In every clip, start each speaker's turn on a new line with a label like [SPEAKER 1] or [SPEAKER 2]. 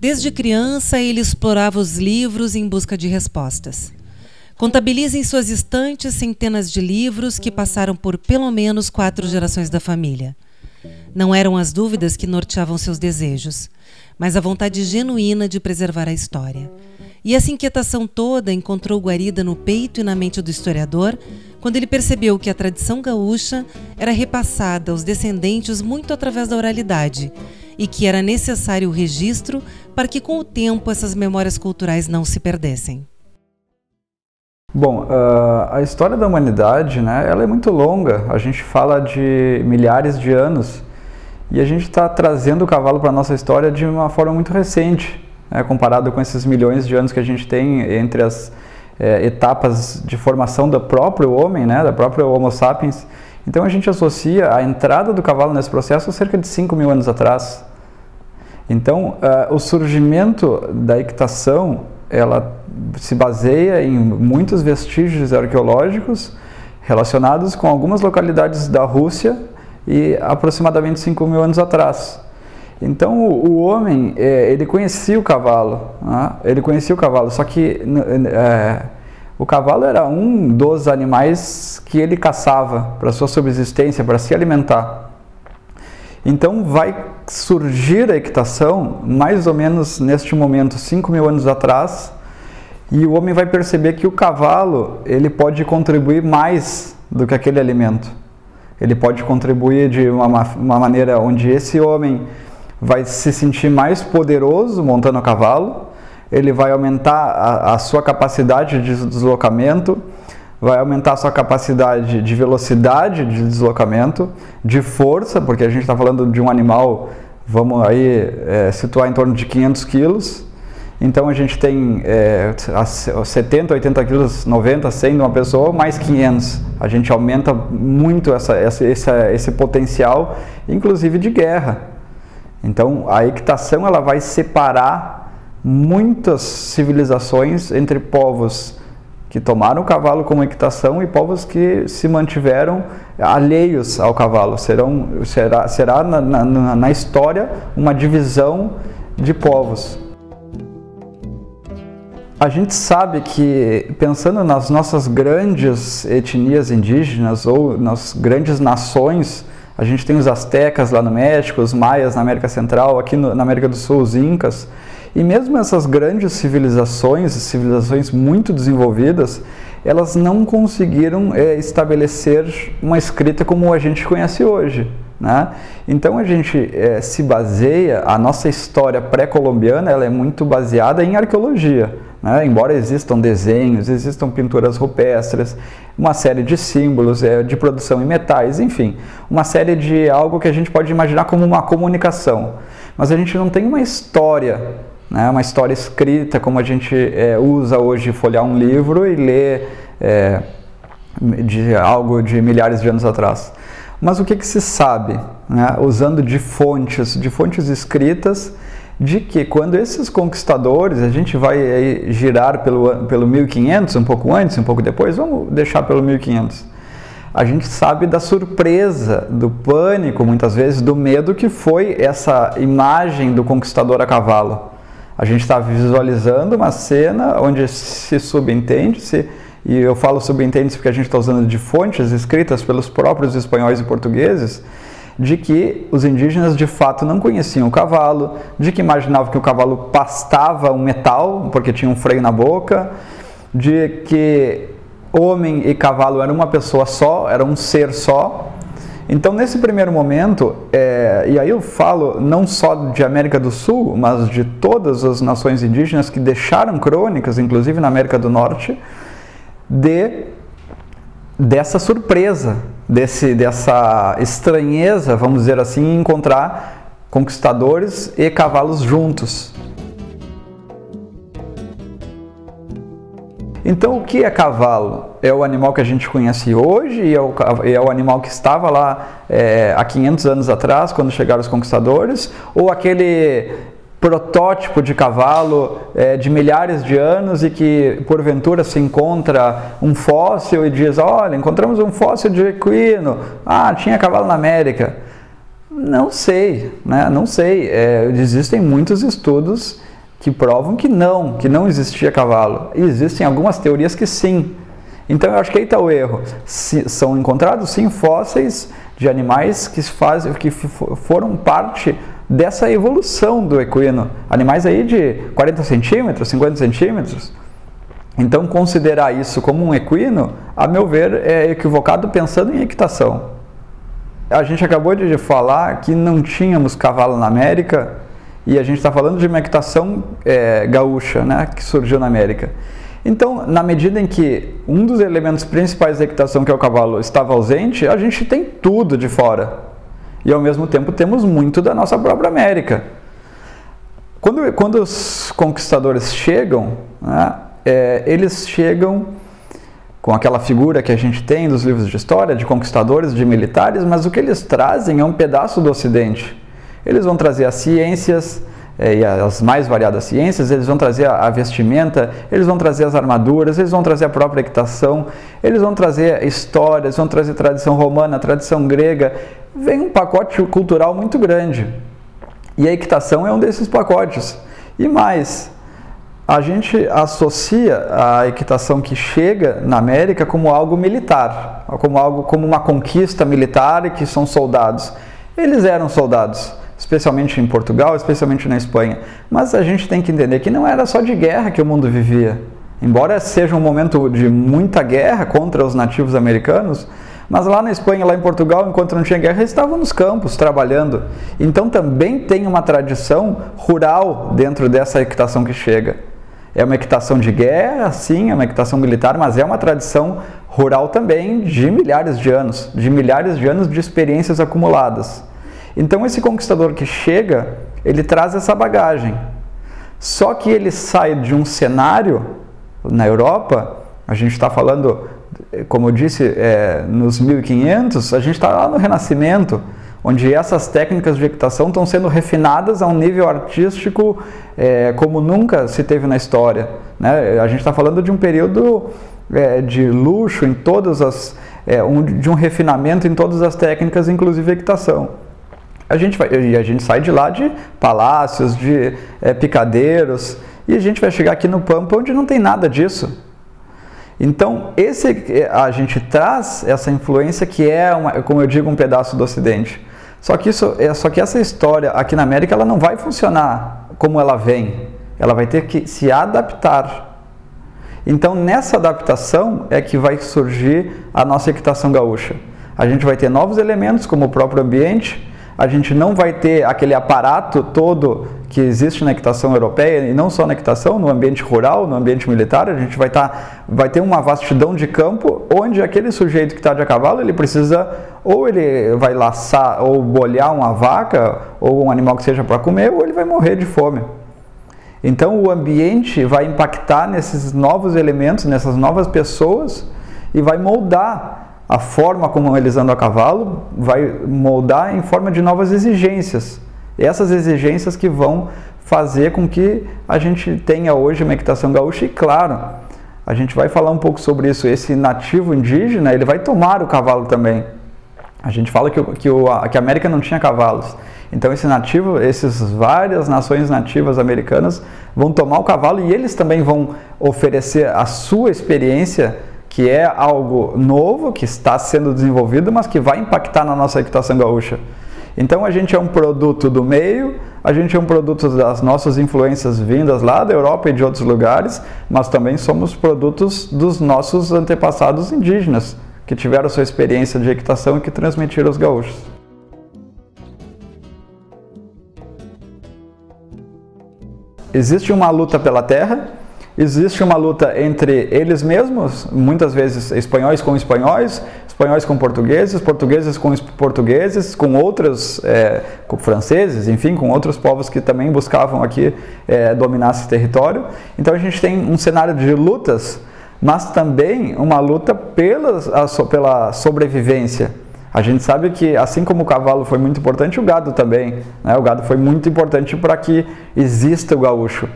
[SPEAKER 1] Desde criança, ele explorava os livros em busca de respostas. Contabiliza em suas estantes centenas de livros que passaram por pelo menos 4 gerações da família. Não eram as dúvidas que norteavam seus desejos, mas a vontade genuína de preservar a história. E essa inquietação toda encontrou guarida no peito e na mente do historiador quando ele percebeu que a tradição gaúcha era repassada aos descendentes muito através da oralidade e que era necessário o registro para que com o tempo essas memórias culturais não se perdessem.
[SPEAKER 2] Bom, a história da humanidade, né, ela é muito longa, a gente fala de milhares de anos e a gente está trazendo o cavalo para a nossa história de uma forma muito recente, né, comparado com esses milhões de anos que a gente tem entre as etapas de formação do próprio homem, né, da própria Homo sapiens. Então a gente associa a entrada do cavalo nesse processo a cerca de 5.000 anos atrás. Então o surgimento da equitação, ela se baseia em muitos vestígios arqueológicos relacionados com algumas localidades da Rússia e aproximadamente 5.000 anos atrás. Então o homem, ele conhecia o cavalo, né? Ele conhecia o cavalo, só que o cavalo era um dos animais que ele caçava para sua subsistência, para se alimentar. Então vai surgir a equitação mais ou menos neste momento, 5.000 anos atrás, e o homem vai perceber que o cavalo, ele pode contribuir mais do que aquele alimento. Ele pode contribuir de uma maneira onde esse homem vai se sentir mais poderoso montando a cavalo, ele vai aumentar a sua capacidade de deslocamento, vai aumentar a sua capacidade de velocidade de deslocamento, de força, porque a gente está falando de um animal, vamos aí situar em torno de 500 quilos, então a gente tem 70, 80 quilos, 90, 100 de uma pessoa, mais 500. A gente aumenta muito esse potencial, inclusive de guerra. Então a equitação, ela vai separar muitas civilizações entre povos que tomaram o cavalo como equitação e povos que se mantiveram alheios ao cavalo. Será na história uma divisão de povos. A gente sabe que, pensando nas nossas grandes etnias indígenas ou nas grandes nações, a gente tem os astecas lá no México, os maias na América Central, aqui na América do Sul, os incas. E mesmo essas grandes civilizações muito desenvolvidas, elas não conseguiram estabelecer uma escrita como a gente conhece hoje, né? Então a gente se baseia, a nossa história pré-colombiana, ela é muito baseada em arqueologia, né? Embora existam desenhos, existam pinturas rupestres, uma série de símbolos de produção em metais, enfim, uma série de algo que a gente pode imaginar como uma comunicação. Mas a gente não tem uma história, né? Uma história escrita como a gente usa hoje, folhear um livro e ler de algo de milhares de anos atrás. Mas o que se sabe, né? Usando de fontes escritas, de que quando esses conquistadores, a gente vai aí girar pelo 1500, um pouco antes, um pouco depois, vamos deixar pelo 1500. A gente sabe da surpresa, do pânico, muitas vezes, do medo que foi essa imagem do conquistador a cavalo. A gente está visualizando uma cena onde se subentende-se, e eu falo subentende-se porque a gente está usando de fontes escritas pelos próprios espanhóis e portugueses, de que os indígenas de fato não conheciam o cavalo, de que imaginavam que o cavalo pastava um metal, porque tinha um freio na boca, de que homem e cavalo eram uma pessoa só, era um ser só. Então, nesse primeiro momento, e aí eu falo não só de América do Sul, mas de todas as nações indígenas que deixaram crônicas, inclusive na América do Norte, dessa surpresa, dessa estranheza, vamos dizer assim, em encontrar conquistadores e cavalos juntos. Então, o que é cavalo? É o animal que a gente conhece hoje e é o animal que estava lá há 500 anos atrás, quando chegaram os conquistadores? Ou aquele protótipo de cavalo de milhares de anos e que, porventura, se encontra um fóssil e diz, olha, encontramos um fóssil de equino, tinha cavalo na América. Não sei, né? Não sei. Existem muitos estudos que provam que não existia cavalo. E existem algumas teorias que sim. Então eu acho que aí está o erro. São encontrados sim fósseis de animais que foram parte dessa evolução do equino. Animais aí de 40 centímetros, 50 centímetros. Então considerar isso como um equino, a meu ver, é equivocado pensando em equitação. A gente acabou de falar que não tínhamos cavalo na América e a gente está falando de uma equitação gaúcha, né, que surgiu na América. Então, na medida em que um dos elementos principais da equitação, que é o cavalo, estava ausente, a gente tem tudo de fora. E, ao mesmo tempo, temos muito da nossa própria América. Quando os conquistadores chegam, né, eles chegam com aquela figura que a gente tem dos livros de história, de conquistadores, de militares, mas o que eles trazem é um pedaço do Ocidente. Eles vão trazer as ciências, e as mais variadas ciências, eles vão trazer a vestimenta, eles vão trazer as armaduras, eles vão trazer a própria equitação, eles vão trazer histórias, vão trazer tradição romana, tradição grega. Vem um pacote cultural muito grande. E a equitação é um desses pacotes. E mais, a gente associa a equitação que chega na América como algo militar, como uma conquista militar e que são soldados. Eles eram soldados, especialmente em Portugal, especialmente na Espanha. Mas a gente tem que entender que não era só de guerra que o mundo vivia. Embora seja um momento de muita guerra contra os nativos americanos, mas lá na Espanha, lá em Portugal, enquanto não tinha guerra, eles estavam nos campos, trabalhando. Então também tem uma tradição rural dentro dessa equitação que chega. É uma equitação de guerra, sim, é uma equitação militar, mas é uma tradição rural também de milhares de anos de experiências acumuladas. Então esse conquistador que chega, ele traz essa bagagem. Só que ele sai de um cenário na Europa, a gente está falando, como eu disse, nos 1500, a gente está lá no Renascimento, onde essas técnicas de equitação estão sendo refinadas a um nível artístico como nunca se teve na história, né? A gente está falando de um período de luxo em todas as, de um refinamento em todas as técnicas, inclusive a equitação. A gente sai de lá de palácios, de picadeiros, e a gente vai chegar aqui no Pampa onde não tem nada disso. Então, a gente traz essa influência que como eu digo, um pedaço do Ocidente. Só que essa história aqui na América ela não vai funcionar como ela vem. Ela vai ter que se adaptar. Então, nessa adaptação é que vai surgir a nossa equitação gaúcha. A gente vai ter novos elementos, como o próprio ambiente. A gente não vai ter aquele aparato todo que existe na equitação europeia, e não só na equitação, no ambiente rural, no ambiente militar. A gente vai ter uma vastidão de campo, onde aquele sujeito que está de a cavalo, ele precisa, ou ele vai laçar, ou bolhar uma vaca, ou um animal que seja para comer, ou ele vai morrer de fome. Então o ambiente vai impactar nesses novos elementos, nessas novas pessoas, e vai moldar a forma como eles andam a cavalo, vai moldar em forma de novas exigências. Essas exigências que vão fazer com que a gente tenha hoje uma equitação gaúcha. E claro, a gente vai falar um pouco sobre isso. Esse nativo indígena, ele vai tomar o cavalo também. A gente fala que a América não tinha cavalos. Então essas várias nações nativas americanas vão tomar o cavalo e eles também vão oferecer a sua experiência, que é algo novo, que está sendo desenvolvido, mas que vai impactar na nossa equitação gaúcha. Então a gente é um produto do meio, a gente é um produto das nossas influências vindas lá da Europa e de outros lugares, mas também somos produtos dos nossos antepassados indígenas, que tiveram sua experiência de equitação e que transmitiram aos gaúchos. Existe uma luta pela terra, existe uma luta entre eles mesmos, muitas vezes espanhóis com espanhóis, espanhóis com portugueses, portugueses com portugueses, com outros, com franceses, enfim, com outros povos que também buscavam aqui dominar esse território. Então a gente tem um cenário de lutas, mas também uma luta pela sobrevivência. A gente sabe que, assim como o cavalo foi muito importante, o gado também, né? O gado foi muito importante para que exista o gaúcho.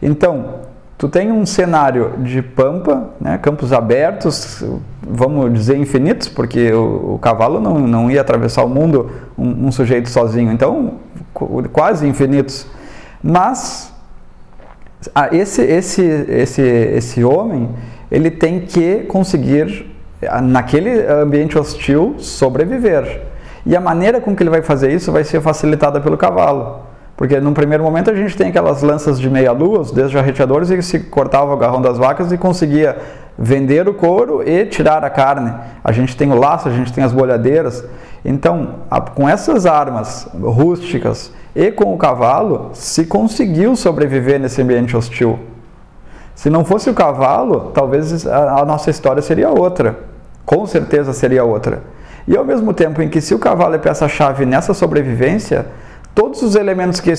[SPEAKER 2] Então, tu tem um cenário de pampa, né? Campos abertos, vamos dizer infinitos, porque o cavalo não ia atravessar o mundo um sujeito sozinho, então quase infinitos. Mas Esse homem, ele tem que conseguir, naquele ambiente hostil, sobreviver. E a maneira com que ele vai fazer isso vai ser facilitada pelo cavalo. Porque num primeiro momento a gente tem aquelas lanças de meia-lua, os desjarreteadores, e se cortava o garrão das vacas e conseguia vender o couro e tirar a carne. A gente tem o laço, a gente tem as bolhadeiras. Então, com essas armas rústicas e com o cavalo, se conseguiu sobreviver nesse ambiente hostil. Se não fosse o cavalo, talvez a nossa história seria outra. Com certeza seria outra. E ao mesmo tempo em que, se o cavalo é peça-chave nessa sobrevivência, todos os elementos que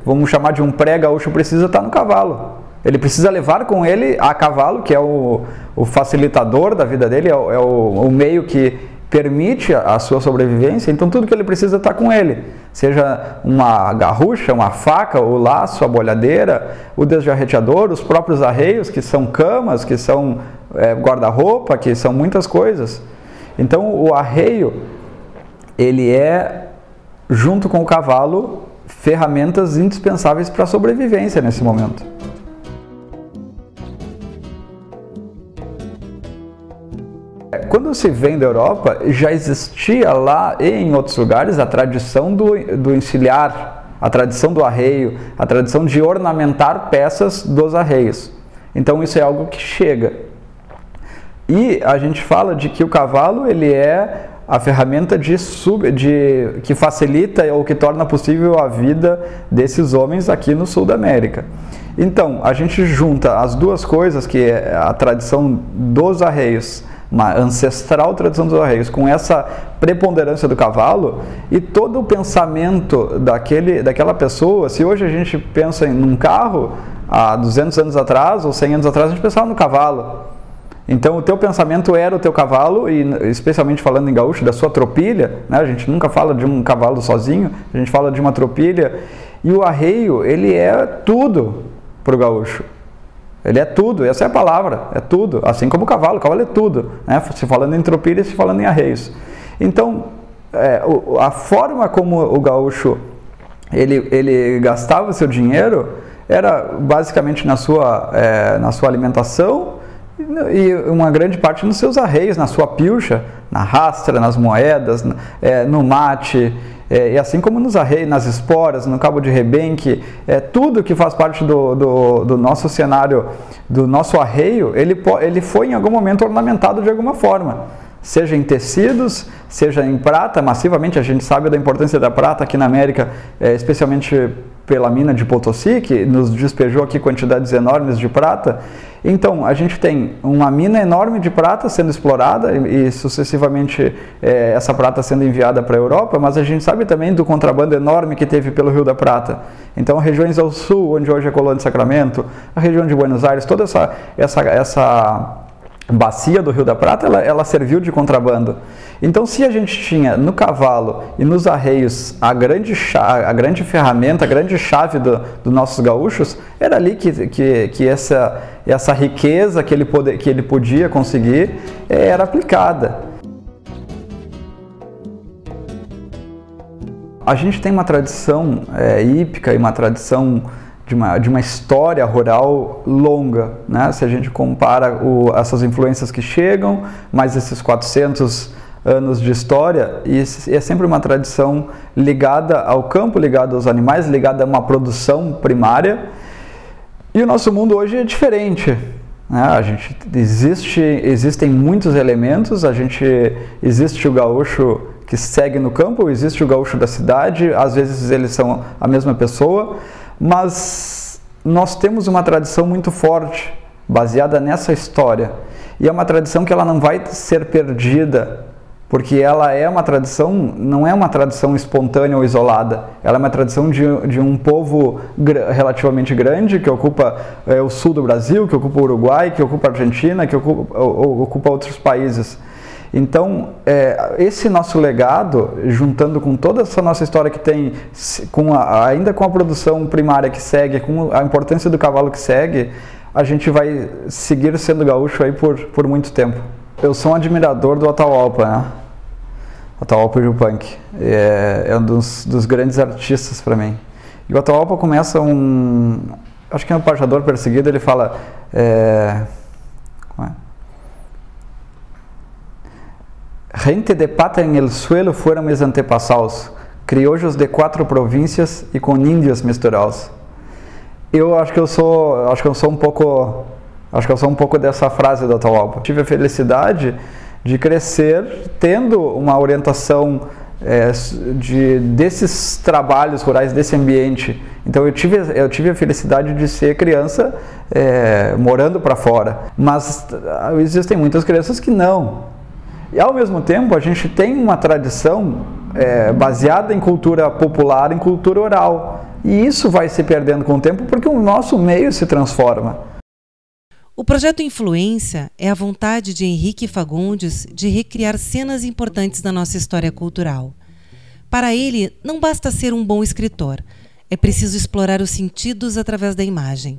[SPEAKER 2] vamos chamar de um pré-gaúcho, precisa estar no cavalo. Ele precisa levar com ele a cavalo, que é o facilitador da vida dele, é o meio que permite a sua sobrevivência. Então tudo que ele precisa está com ele. Seja uma garrucha, uma faca, o laço, a bolhadeira, o desjarreteador, os próprios arreios, que são camas, que são guarda-roupa, que são muitas coisas. Então o arreio, ele é, junto com o cavalo, ferramentas indispensáveis para a sobrevivência nesse momento. Quando se vem da Europa, já existia lá e em outros lugares a tradição do encilhar, a tradição do arreio, a tradição de ornamentar peças dos arreios. Então isso é algo que chega. E a gente fala de que o cavalo, ele é a ferramenta que facilita ou que torna possível a vida desses homens aqui no sul da América. Então, a gente junta as duas coisas, que é a tradição dos arreios, uma ancestral tradição dos arreios, com essa preponderância do cavalo, e todo o pensamento daquela pessoa. Se hoje a gente pensa em um carro, há 200 anos atrás ou 100 anos atrás, a gente pensava no cavalo. Então o teu pensamento era o teu cavalo, e especialmente falando em gaúcho, da sua tropilha, né? A gente nunca fala de um cavalo sozinho, a gente fala de uma tropilha. E o arreio, ele é tudo para o gaúcho. Ele é tudo, essa é a palavra, é tudo, assim como o cavalo é tudo, né? Se falando em tropilha, se falando em arreios. Então, a forma como o gaúcho ele gastava o seu dinheiro era basicamente na sua alimentação, e uma grande parte nos seus arreios, na sua pilcha, na rastra, nas moedas, no mate, e assim como nos arreios, nas esporas, no cabo de rebenque, tudo que faz parte do nosso cenário, do nosso arreio, ele foi em algum momento ornamentado de alguma forma. Seja em tecidos, seja em prata, massivamente. A gente sabe da importância da prata aqui na América, especialmente pela mina de Potosí, que nos despejou aqui quantidades enormes de prata. Então, a gente tem uma mina enorme de prata sendo explorada e sucessivamente essa prata sendo enviada para a Europa, mas a gente sabe também do contrabando enorme que teve pelo Rio da Prata. Então, regiões ao sul, onde hoje é Colônia de Sacramento, a região de Buenos Aires, toda essa bacia do Rio da Prata, ela serviu de contrabando. Então, se a gente tinha no cavalo e nos arreios a grande ferramenta, a grande chave dos nossos gaúchos, era ali que essa riqueza que ele podia conseguir era aplicada. A gente tem uma tradição hípica e uma tradição de uma história rural longa, né? Se a gente compara essas influências que chegam, mais esses 400 anos de história, e é sempre uma tradição ligada ao campo, ligada aos animais, ligada a uma produção primária. E o nosso mundo hoje é diferente, né? Existem muitos elementos, existe o gaúcho que segue no campo, existe o gaúcho da cidade, às vezes eles são a mesma pessoa, mas nós temos uma tradição muito forte, baseada nessa história. E é uma tradição que ela não vai ser perdida, porque ela é uma tradição, não é uma tradição espontânea ou isolada. Ela é uma tradição de um povo relativamente grande, que ocupa o sul do Brasil, que ocupa o Uruguai, que ocupa a Argentina, que ocupa outros países. Então, esse nosso legado, juntando com toda essa nossa história que tem, ainda com a produção primária que segue, com a importância do cavalo que segue, a gente vai seguir sendo gaúcho aí por muito tempo. Eu sou um admirador do Atahualpa, né? Atahualpa Yupanqui. É um dos grandes artistas para mim. E o Atahualpa começa acho que é um pajador perseguido, ele fala... como é? Gente de pata en el suelo fueron mis antepassados, criollos de 4 províncias e com índios misturados. Eu acho que eu sou um pouco dessa frase do Atahualpa. Tive a felicidade de crescer tendo uma orientação desses trabalhos rurais, desse ambiente. Então eu tive a felicidade de ser criança morando para fora. Mas existem muitas crianças que não. E ao mesmo tempo a gente tem uma tradição baseada em cultura popular, em cultura oral. E isso vai se perdendo com o tempo porque o nosso meio se transforma.
[SPEAKER 1] O projeto Influência é a vontade de Henrique Fagundes de recriar cenas importantes da nossa história cultural. Para ele, não basta ser um bom escritor, é preciso explorar os sentidos através da imagem.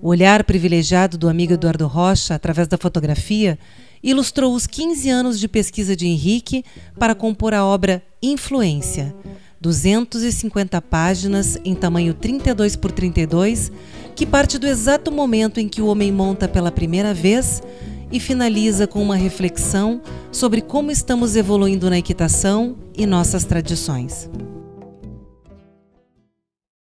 [SPEAKER 1] O olhar privilegiado do amigo Eduardo Rocha, através da fotografia, ilustrou os 15 anos de pesquisa de Henrique para compor a obra Influência, 250 páginas em tamanho 32 por 32, que parte do exato momento em que o homem monta pela primeira vez e finaliza com uma reflexão sobre como estamos evoluindo na equitação e nossas tradições.